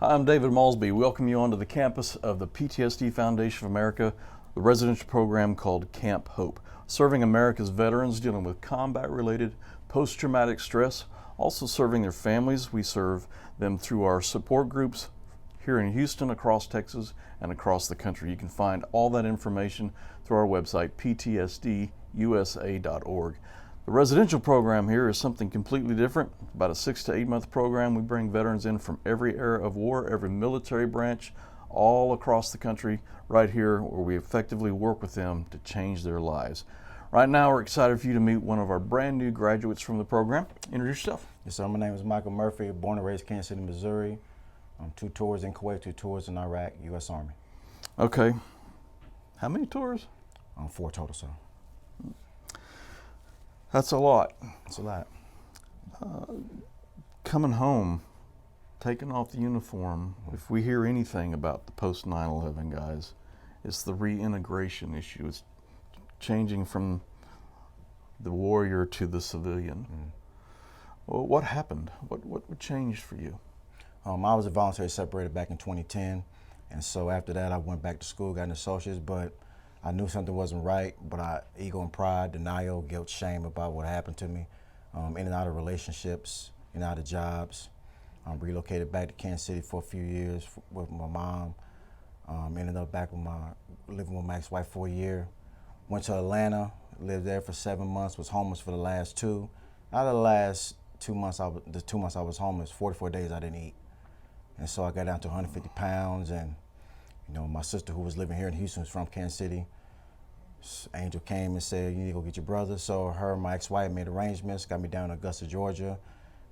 Hi, I'm David Malsby. Welcome you onto the campus of the PTSD Foundation of America, the residential program called Camp Hope, serving America's veterans dealing with combat-related post-traumatic stress, also serving their families. We serve them through our support groups here in Houston, across Texas, and across the country. You can find all that information through our website, ptsdusa.org. The residential program here is something completely different. About a 6 to 8 month program. We bring veterans in from every era of war, every military branch, all across the country, right here where we effectively work with them to change their lives. Right now, we're excited for you to meet one of our brand new graduates from the program. Introduce yourself. Yes, sir. My name is Michael Murphy, born and raised Kansas City, Missouri. 2 tours in Kuwait, 2 tours in Iraq, U.S. Army. Okay. How many tours? 4 total, sir. That's a lot. That's a lot. Coming home, taking off the uniform, if we hear anything about the post 9/11 guys, it's the reintegration issue. It's changing from the warrior to the civilian. Well, what happened? What changed for you? I was a voluntary separated back in 2010, and so after that I went back to school, got an associate's, but I knew something wasn't right, but ego and pride, denial, guilt, shame about what happened to me, in and out of relationships, in and out of jobs. Relocated back to Kansas City for a few years with my mom. Ended up back living with my ex-wife for a year. Went to Atlanta, lived there for 7 months, was homeless for the last 2. Out of the last 2 months, the 2 months I was homeless, 44 days I didn't eat. And so I got down to 150 pounds, and my sister who was living here in Houston was from Kansas City. Angel came and said, you need to go get your brother. So her and my ex-wife made arrangements, got me down to Augusta, Georgia,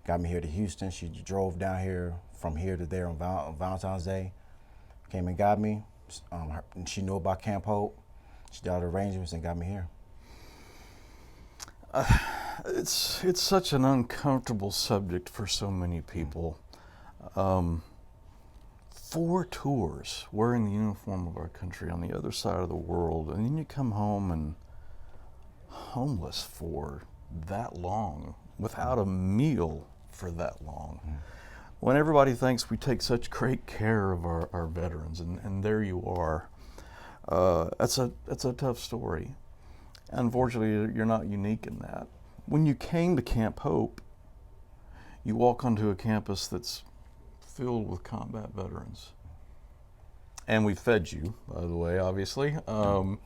got me here to Houston. She drove down here from here to there on Valentine's Day, came and got me. And she knew about Camp Hope. She did all the arrangements and got me here. It's such an uncomfortable subject for so many people. 4 tours wearing the uniform of our country on the other side of the world, and then you come home and homeless for that long, without a meal for that long. When everybody thinks we take such great care of our veterans, and there you are, that's a tough story. Unfortunately, you're not unique in that. When you came to Camp Hope, you walk onto a campus that's filled with combat veterans. And we fed you, by the way, obviously. What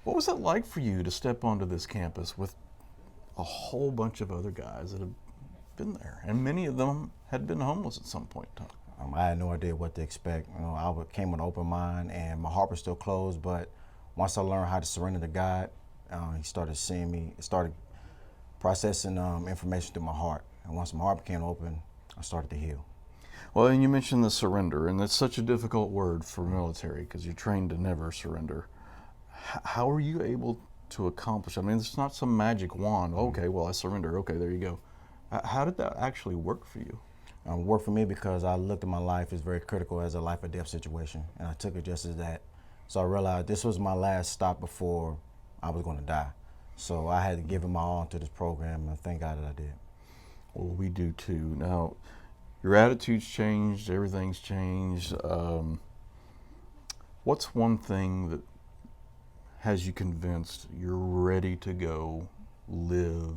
was it like for you to step onto this campus with a whole bunch of other guys that have been there? And many of them had been homeless at some point in time. I had no idea what to expect. I came with an open mind, and my heart was still closed, but once I learned how to surrender to God, he started seeing me, started processing information through my heart. And once my heart became open, I started to heal. Well, and you mentioned the surrender, and that's such a difficult word for military because you're trained to never surrender. How are you able to accomplish? I mean, it's not some magic wand. Okay, well, I surrender. Okay, there you go. How did that actually work for you? It worked for me because I looked at my life as very critical as a life or death situation, and I took it just as that. So I realized this was my last stop before I was going to die. So I had to give it my all to this program, and thank God that I did. Well, we do too. Now, your attitude's changed, everything's changed. What's one thing that has you convinced you're ready to go live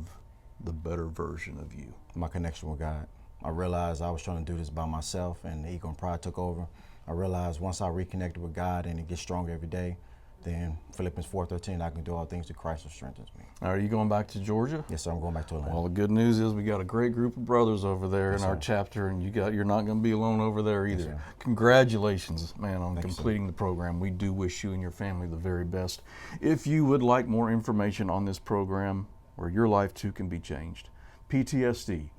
the better version of you? My connection with God. I realized I was trying to do this by myself, and the ego and pride took over. I realized once I reconnected with God and it gets stronger every day, then Philippians 4:13, I can do all things through Christ who strengthens me. Are you going back to Georgia? Yes, sir, I'm going back to Atlanta. Well, the good news is we got a great group of brothers over there Yes, in our sir. chapter, and you're not going to be alone over there either. Yes, sir. Congratulations, man, on Thank you, sir. completing the program. We do wish you and your family the very best. If you would like more information on this program, where your life too can be changed, ptsdusa.org.